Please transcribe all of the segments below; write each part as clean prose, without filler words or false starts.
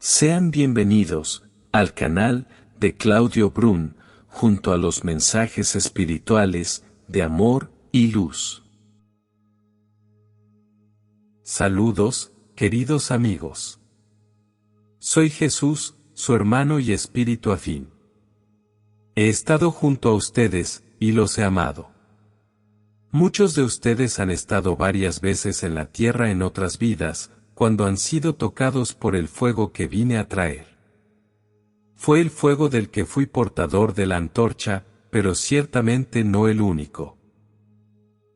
Sean bienvenidos al canal de Claudio Brun, junto a los mensajes espirituales de amor y luz. Saludos, queridos amigos. Soy Jesús, su hermano y espíritu afín. He estado junto a ustedes, y los he amado. Muchos de ustedes han estado varias veces en la tierra en otras vidas, cuando han sido tocados por el fuego que vine a traer. Fue el fuego del que fui portador de la antorcha, pero ciertamente no el único.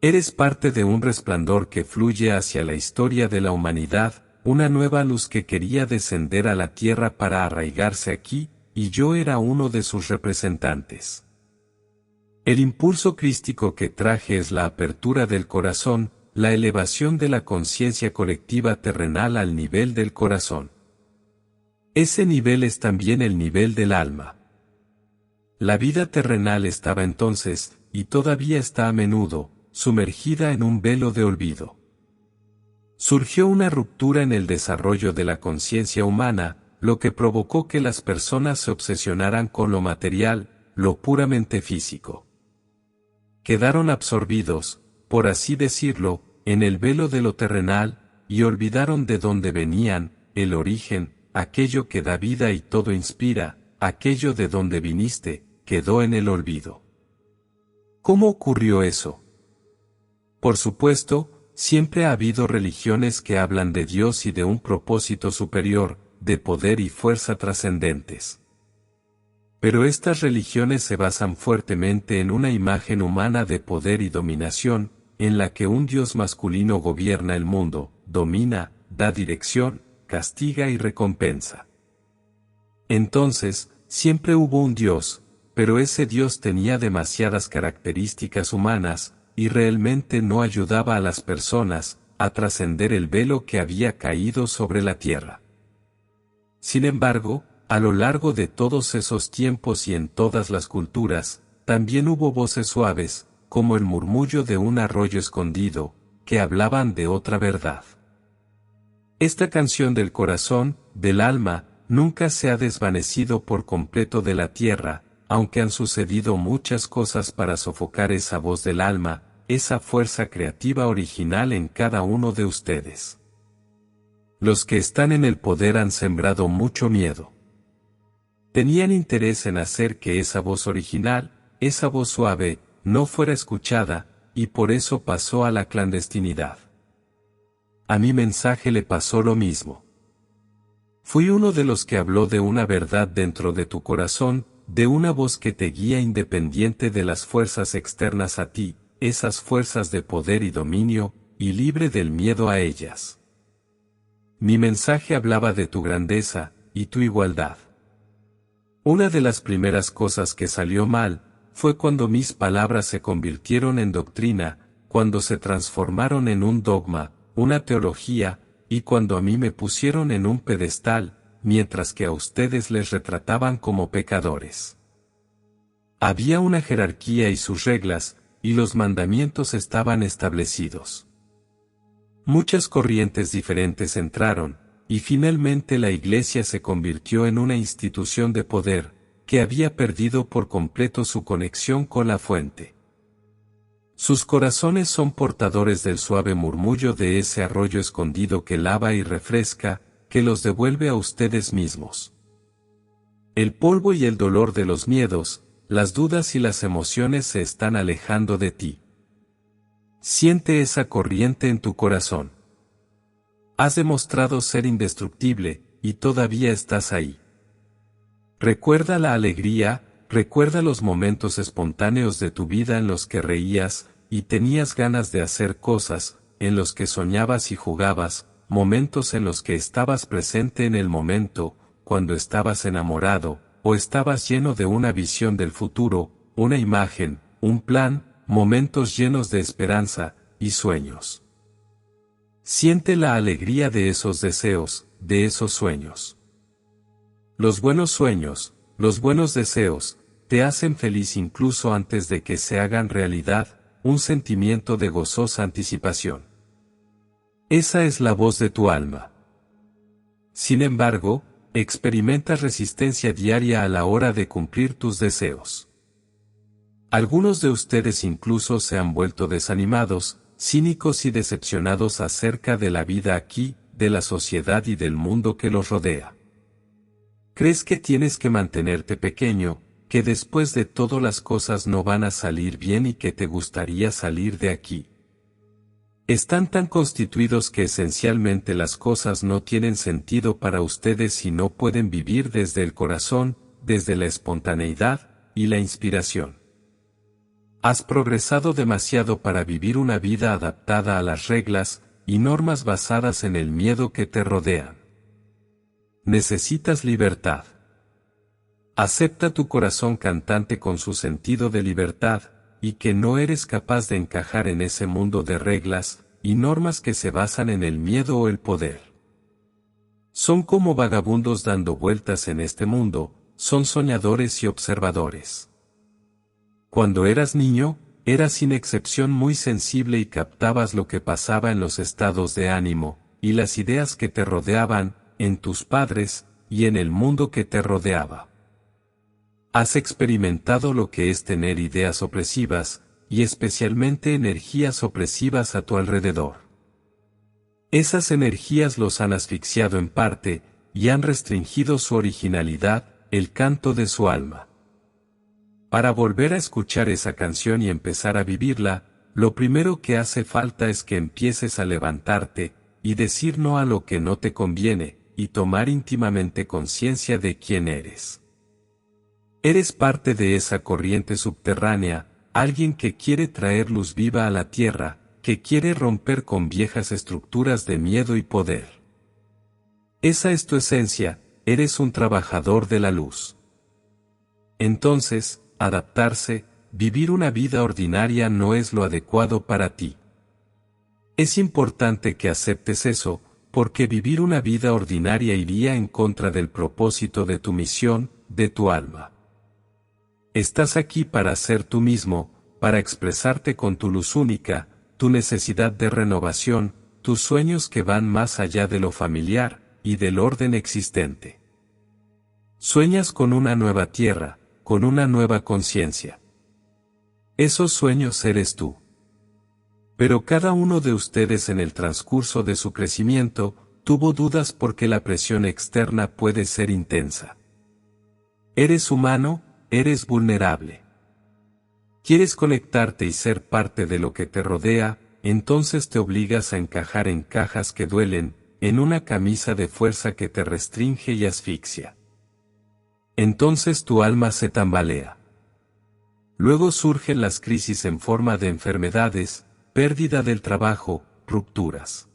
Eres parte de un resplandor que fluye hacia la historia de la humanidad, una nueva luz que quería descender a la tierra para arraigarse aquí, y yo era uno de sus representantes. El impulso crístico que traje es la apertura del corazón, la elevación de la conciencia colectiva terrenal al nivel del corazón. Ese nivel es también el nivel del alma. La vida terrenal estaba entonces, y todavía está a menudo, sumergida en un velo de olvido. Surgió una ruptura en el desarrollo de la conciencia humana, lo que provocó que las personas se obsesionaran con lo material, lo puramente físico. Quedaron absorbidos, por así decirlo, en el velo de lo terrenal, y olvidaron de dónde venían, el origen, aquello que da vida y todo inspira, aquello de donde viniste, quedó en el olvido. ¿Cómo ocurrió eso? Por supuesto, siempre ha habido religiones que hablan de Dios y de un propósito superior, de poder y fuerza trascendentes. Pero estas religiones se basan fuertemente en una imagen humana de poder y dominación, en la que un Dios masculino gobierna el mundo, domina, da dirección, castiga y recompensa. Entonces, siempre hubo un Dios, pero ese Dios tenía demasiadas características humanas, y realmente no ayudaba a las personas a trascender el velo que había caído sobre la tierra. Sin embargo, a lo largo de todos esos tiempos y en todas las culturas, también hubo voces suaves, como el murmullo de un arroyo escondido, que hablaban de otra verdad. Esta canción del corazón, del alma, nunca se ha desvanecido por completo de la tierra, aunque han sucedido muchas cosas para sofocar esa voz del alma, esa fuerza creativa original en cada uno de ustedes. Los que están en el poder han sembrado mucho miedo. Tenían interés en hacer que esa voz original, esa voz suave, no fuera escuchada, y por eso pasó a la clandestinidad. A mi mensaje le pasó lo mismo. Fui uno de los que habló de una verdad dentro de tu corazón, de una voz que te guía independiente de las fuerzas externas a ti, esas fuerzas de poder y dominio, y libre del miedo a ellas. Mi mensaje hablaba de tu grandeza, y tu igualdad. Una de las primeras cosas que salió mal, fue cuando mis palabras se convirtieron en doctrina, cuando se transformaron en un dogma, una teología, y cuando a mí me pusieron en un pedestal, mientras que a ustedes les retrataban como pecadores. Había una jerarquía y sus reglas, y los mandamientos estaban establecidos. Muchas corrientes diferentes entraron, y finalmente la Iglesia se convirtió en una institución de poder, que había perdido por completo su conexión con la fuente. Sus corazones son portadores del suave murmullo de ese arroyo escondido que lava y refresca, que los devuelve a ustedes mismos. El polvo y el dolor de los miedos, las dudas y las emociones se están alejando de ti. Siente esa corriente en tu corazón. Has demostrado ser indestructible, y todavía estás ahí. Recuerda la alegría, recuerda los momentos espontáneos de tu vida en los que reías, y tenías ganas de hacer cosas, en los que soñabas y jugabas, momentos en los que estabas presente en el momento, cuando estabas enamorado, o estabas lleno de una visión del futuro, una imagen, un plan, momentos llenos de esperanza, y sueños. Siente la alegría de esos deseos, de esos sueños. Los buenos sueños, los buenos deseos, te hacen feliz incluso antes de que se hagan realidad, un sentimiento de gozosa anticipación. Esa es la voz de tu alma. Sin embargo, experimentas resistencia diaria a la hora de cumplir tus deseos. Algunos de ustedes incluso se han vuelto desanimados, cínicos y decepcionados acerca de la vida aquí, de la sociedad y del mundo que los rodea. Crees que tienes que mantenerte pequeño, que después de todo las cosas no van a salir bien y que te gustaría salir de aquí. Están tan constituidos que esencialmente las cosas no tienen sentido para ustedes y no pueden vivir desde el corazón, desde la espontaneidad y la inspiración. Has progresado demasiado para vivir una vida adaptada a las reglas y normas basadas en el miedo que te rodean. Necesitas libertad. Acepta tu corazón cantante con su sentido de libertad, y que no eres capaz de encajar en ese mundo de reglas y normas que se basan en el miedo o el poder. Son como vagabundos dando vueltas en este mundo, son soñadores y observadores. Cuando eras niño, eras sin excepción muy sensible y captabas lo que pasaba en los estados de ánimo, y las ideas que te rodeaban, en tus padres, y en el mundo que te rodeaba. Has experimentado lo que es tener ideas opresivas, y especialmente energías opresivas a tu alrededor. Esas energías los han asfixiado en parte, y han restringido su originalidad, el canto de su alma. Para volver a escuchar esa canción y empezar a vivirla, lo primero que hace falta es que empieces a levantarte, y decir no a lo que no te conviene, y tomar íntimamente conciencia de quién eres. Eres parte de esa corriente subterránea, alguien que quiere traer luz viva a la tierra, que quiere romper con viejas estructuras de miedo y poder. Esa es tu esencia, eres un trabajador de la luz. Entonces, adaptarse, vivir una vida ordinaria no es lo adecuado para ti. Es importante que aceptes eso, porque vivir una vida ordinaria iría en contra del propósito de tu misión, de tu alma. Estás aquí para ser tú mismo, para expresarte con tu luz única, tu necesidad de renovación, tus sueños que van más allá de lo familiar, y del orden existente. Sueñas con una nueva tierra, con una nueva conciencia. Esos sueños eres tú. Pero cada uno de ustedes en el transcurso de su crecimiento, tuvo dudas porque la presión externa puede ser intensa. Eres humano, eres vulnerable. Quieres conectarte y ser parte de lo que te rodea, entonces te obligas a encajar en cajas que duelen, en una camisa de fuerza que te restringe y asfixia. Entonces tu alma se tambalea. Luego surgen las crisis en forma de enfermedades, pérdida del trabajo, rupturas.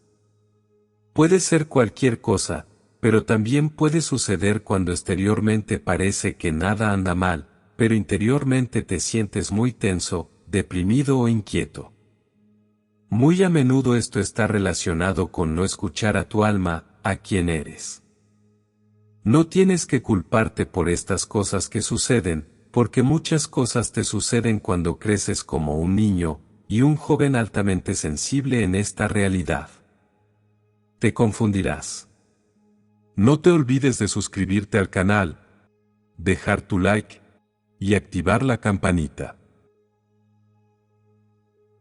Puede ser cualquier cosa, pero también puede suceder cuando exteriormente parece que nada anda mal, pero interiormente te sientes muy tenso, deprimido o inquieto. Muy a menudo esto está relacionado con no escuchar a tu alma, a quien eres. No tienes que culparte por estas cosas que suceden, porque muchas cosas te suceden cuando creces como un niño, y un joven altamente sensible en esta realidad. Te confundirás. No te olvides de suscribirte al canal, dejar tu like, y activar la campanita.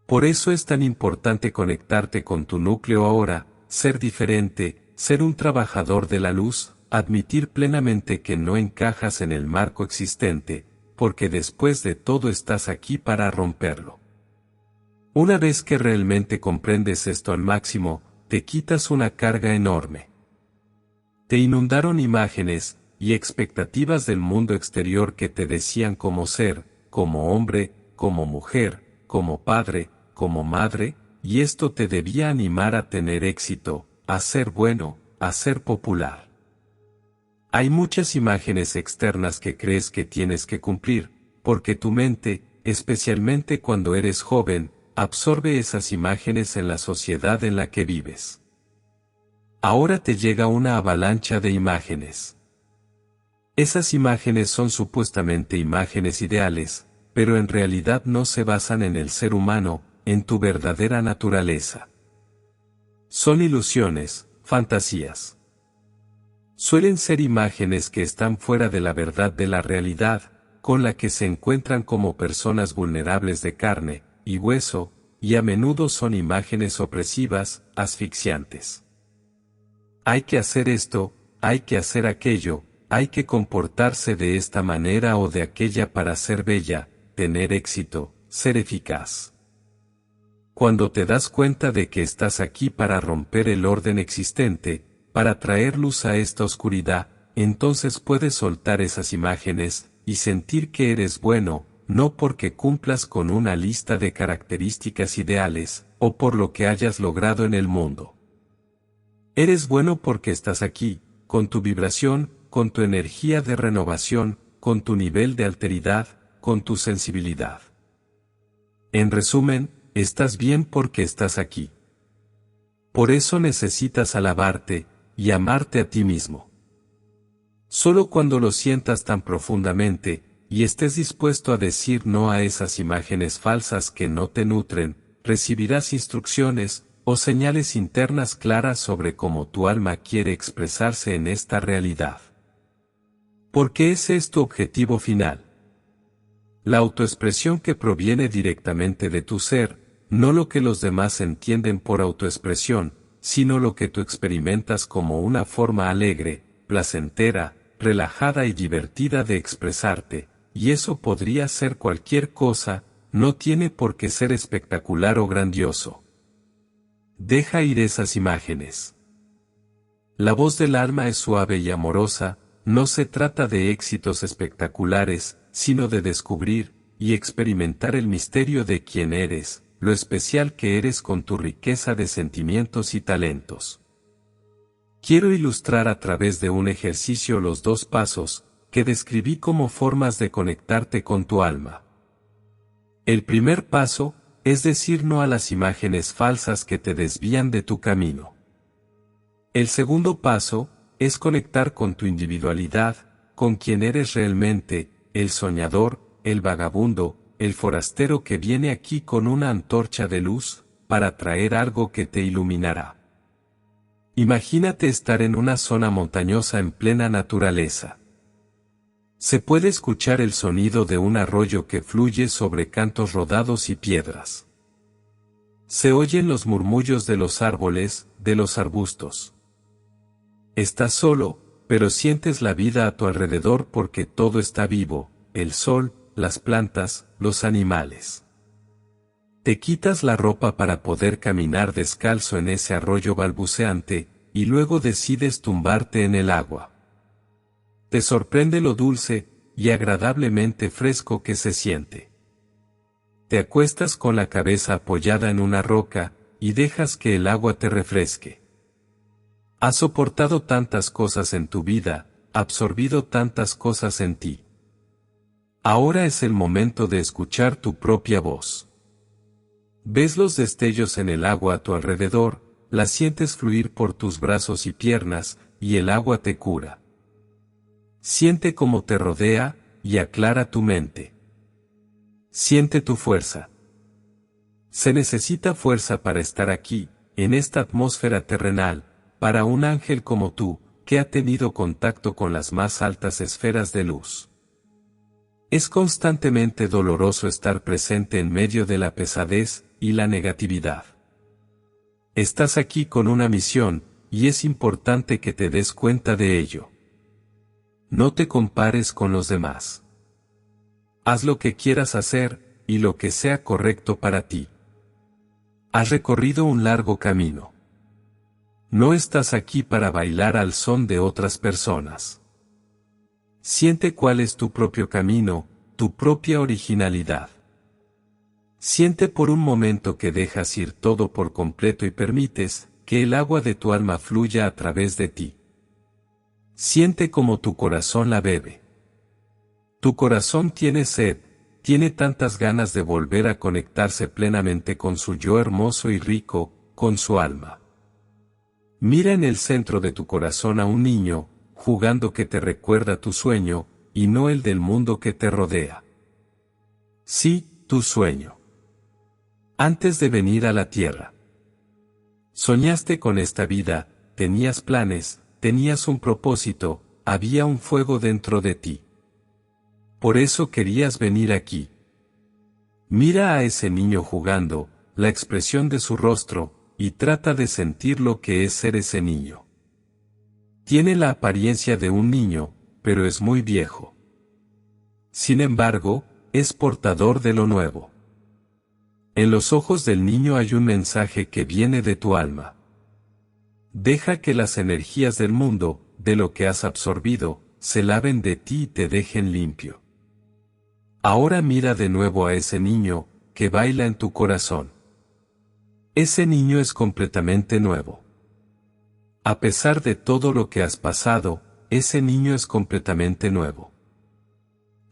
Por eso es tan importante conectarte con tu núcleo ahora, ser diferente, ser un trabajador de la luz, admitir plenamente que no encajas en el marco existente, porque después de todo estás aquí para romperlo. Una vez que realmente comprendes esto al máximo, te quitas una carga enorme. Te inundaron imágenes y expectativas del mundo exterior que te decían cómo ser, como hombre, como mujer, como padre, como madre, y esto te debía animar a tener éxito, a ser bueno, a ser popular. Hay muchas imágenes externas que crees que tienes que cumplir, porque tu mente, especialmente cuando eres joven, absorbe esas imágenes en la sociedad en la que vives. Ahora te llega una avalancha de imágenes. Esas imágenes son supuestamente imágenes ideales, pero en realidad no se basan en el ser humano, en tu verdadera naturaleza. Son ilusiones, fantasías. Suelen ser imágenes que están fuera de la verdad de la realidad, con la que se encuentran como personas vulnerables de carne y hueso, y a menudo son imágenes opresivas, asfixiantes. Hay que hacer esto, hay que hacer aquello, hay que comportarse de esta manera o de aquella para ser bella, tener éxito, ser eficaz. Cuando te das cuenta de que estás aquí para romper el orden existente, para traer luz a esta oscuridad, entonces puedes soltar esas imágenes, y sentir que eres bueno, no porque cumplas con una lista de características ideales, o por lo que hayas logrado en el mundo. Eres bueno porque estás aquí, con tu vibración, con tu energía de renovación, con tu nivel de alteridad, con tu sensibilidad. En resumen, estás bien porque estás aquí. Por eso necesitas alabarte, y amarte a ti mismo. Solo cuando lo sientas tan profundamente, y estés dispuesto a decir no a esas imágenes falsas que no te nutren, recibirás instrucciones, o señales internas claras sobre cómo tu alma quiere expresarse en esta realidad. Porque ese es tu objetivo final. La autoexpresión que proviene directamente de tu ser, no lo que los demás entienden por autoexpresión, sino lo que tú experimentas como una forma alegre, placentera, relajada y divertida de expresarte, y eso podría ser cualquier cosa, no tiene por qué ser espectacular o grandioso. Deja ir esas imágenes. La voz del alma es suave y amorosa, no se trata de éxitos espectaculares, sino de descubrir y experimentar el misterio de quién eres, lo especial que eres con tu riqueza de sentimientos y talentos. Quiero ilustrar a través de un ejercicio los 2 pasos, que describí como formas de conectarte con tu alma. El primer paso, es decir no a las imágenes falsas que te desvían de tu camino. El segundo paso, es conectar con tu individualidad, con quien eres realmente, el soñador, el vagabundo, el forastero que viene aquí con una antorcha de luz, para traer algo que te iluminará. Imagínate estar en una zona montañosa en plena naturaleza. Se puede escuchar el sonido de un arroyo que fluye sobre cantos rodados y piedras. Se oyen los murmullos de los árboles, de los arbustos. Estás solo, pero sientes la vida a tu alrededor porque todo está vivo, el sol, las plantas, los animales. Te quitas la ropa para poder caminar descalzo en ese arroyo balbuceante, y luego decides tumbarte en el agua. Te sorprende lo dulce y agradablemente fresco que se siente. Te acuestas con la cabeza apoyada en una roca, y dejas que el agua te refresque. Has soportado tantas cosas en tu vida, absorbido tantas cosas en ti. Ahora es el momento de escuchar tu propia voz. Ves los destellos en el agua a tu alrededor, la sientes fluir por tus brazos y piernas, y el agua te cura. Siente cómo te rodea, y aclara tu mente. Siente tu fuerza. Se necesita fuerza para estar aquí, en esta atmósfera terrenal, para un ángel como tú, que ha tenido contacto con las más altas esferas de luz. Es constantemente doloroso estar presente en medio de la pesadez y la negatividad. Estás aquí con una misión, y es importante que te des cuenta de ello. No te compares con los demás. Haz lo que quieras hacer, y lo que sea correcto para ti. Has recorrido un largo camino. No estás aquí para bailar al son de otras personas. Siente cuál es tu propio camino, tu propia originalidad. Siente por un momento que dejas ir todo por completo y permites que el agua de tu alma fluya a través de ti. Siente como tu corazón la bebe. Tu corazón tiene sed, tiene tantas ganas de volver a conectarse plenamente con su yo hermoso y rico, con su alma. Mira en el centro de tu corazón a un niño, jugando que te recuerda tu sueño, y no el del mundo que te rodea. Sí, tu sueño. Antes de venir a la tierra. Soñaste con esta vida, tenías planes, tenías un propósito, había un fuego dentro de ti. Por eso querías venir aquí. Mira a ese niño jugando, la expresión de su rostro, y trata de sentir lo que es ser ese niño. Tiene la apariencia de un niño, pero es muy viejo. Sin embargo, es portador de lo nuevo. En los ojos del niño hay un mensaje que viene de tu alma. Deja que las energías del mundo, de lo que has absorbido, se laven de ti y te dejen limpio. Ahora mira de nuevo a ese niño, que baila en tu corazón. Ese niño es completamente nuevo. A pesar de todo lo que has pasado, ese niño es completamente nuevo.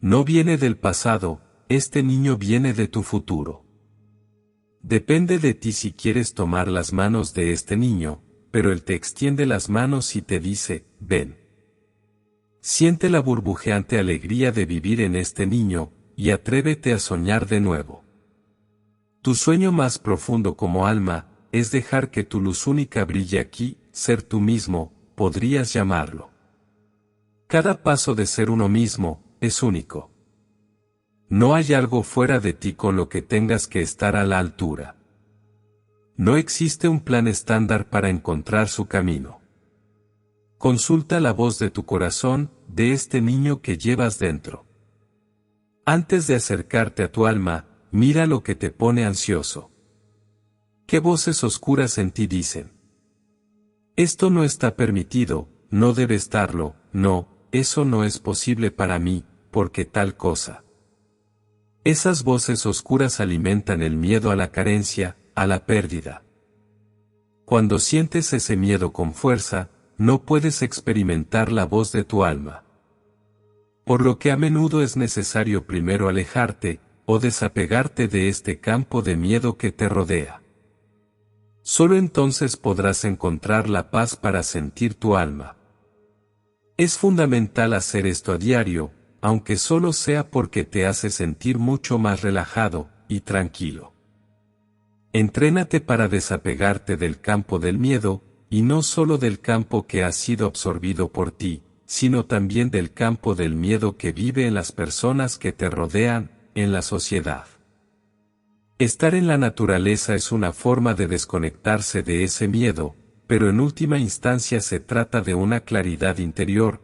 No viene del pasado, este niño viene de tu futuro. Depende de ti si quieres tomar las manos de este niño, pero él te extiende las manos y te dice, ven. Siente la burbujeante alegría de vivir en este niño, y atrévete a soñar de nuevo. Tu sueño más profundo como alma, es dejar que tu luz única brille aquí, ser tú mismo, podrías llamarlo. Cada paso de ser uno mismo, es único. No hay algo fuera de ti con lo que tengas que estar a la altura. No existe un plan estándar para encontrar su camino. Consulta la voz de tu corazón, de este niño que llevas dentro. Antes de acercarte a tu alma, mira lo que te pone ansioso. ¿Qué voces oscuras en ti dicen? Esto no está permitido, no debe estarlo, no, eso no es posible para mí, porque tal cosa. Esas voces oscuras alimentan el miedo a la carencia, a la pérdida. Cuando sientes ese miedo con fuerza, no puedes experimentar la voz de tu alma. Por lo que a menudo es necesario primero alejarte, o desapegarte de este campo de miedo que te rodea. Solo entonces podrás encontrar la paz para sentir tu alma. Es fundamental hacer esto a diario, aunque solo sea porque te hace sentir mucho más relajado y tranquilo. Entrénate para desapegarte del campo del miedo, y no solo del campo que ha sido absorbido por ti, sino también del campo del miedo que vive en las personas que te rodean, en la sociedad. Estar en la naturaleza es una forma de desconectarse de ese miedo, pero en última instancia se trata de una claridad interior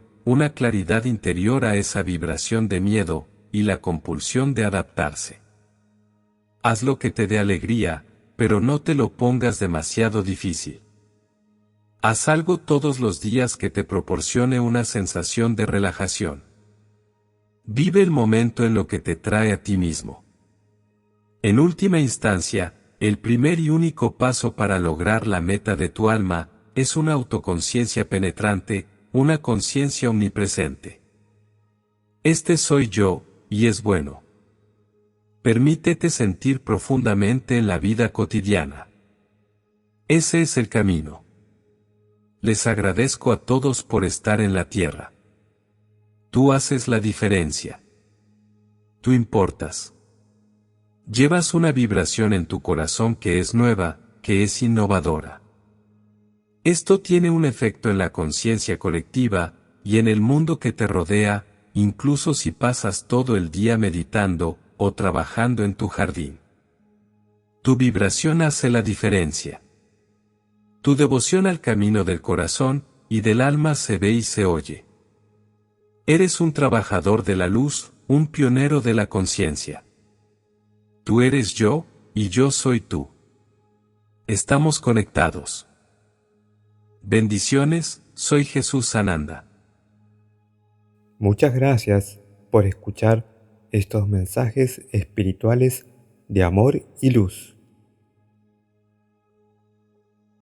a esa vibración de miedo, y la compulsión de adaptarse. Haz lo que te dé alegría, pero no te lo pongas demasiado difícil. Haz algo todos los días que te proporcione una sensación de relajación. Vive el momento en lo que te trae a ti mismo. En última instancia, el primer y único paso para lograr la meta de tu alma, es una autoconciencia penetrante, una conciencia omnipresente. Este soy yo, y es bueno. Permítete sentir profundamente en la vida cotidiana. Ese es el camino. Les agradezco a todos por estar en la tierra. Tú haces la diferencia. Tú importas. Llevas una vibración en tu corazón que es nueva, que es innovadora. Esto tiene un efecto en la conciencia colectiva, y en el mundo que te rodea, incluso si pasas todo el día meditando, o trabajando en tu jardín. Tu vibración hace la diferencia. Tu devoción al camino del corazón, y del alma se ve y se oye. Eres un trabajador de la luz, un pionero de la conciencia. Tú eres yo, y yo soy tú. Estamos conectados. Bendiciones, soy Jesús Sananda. Muchas gracias por escuchar estos mensajes espirituales de amor y luz.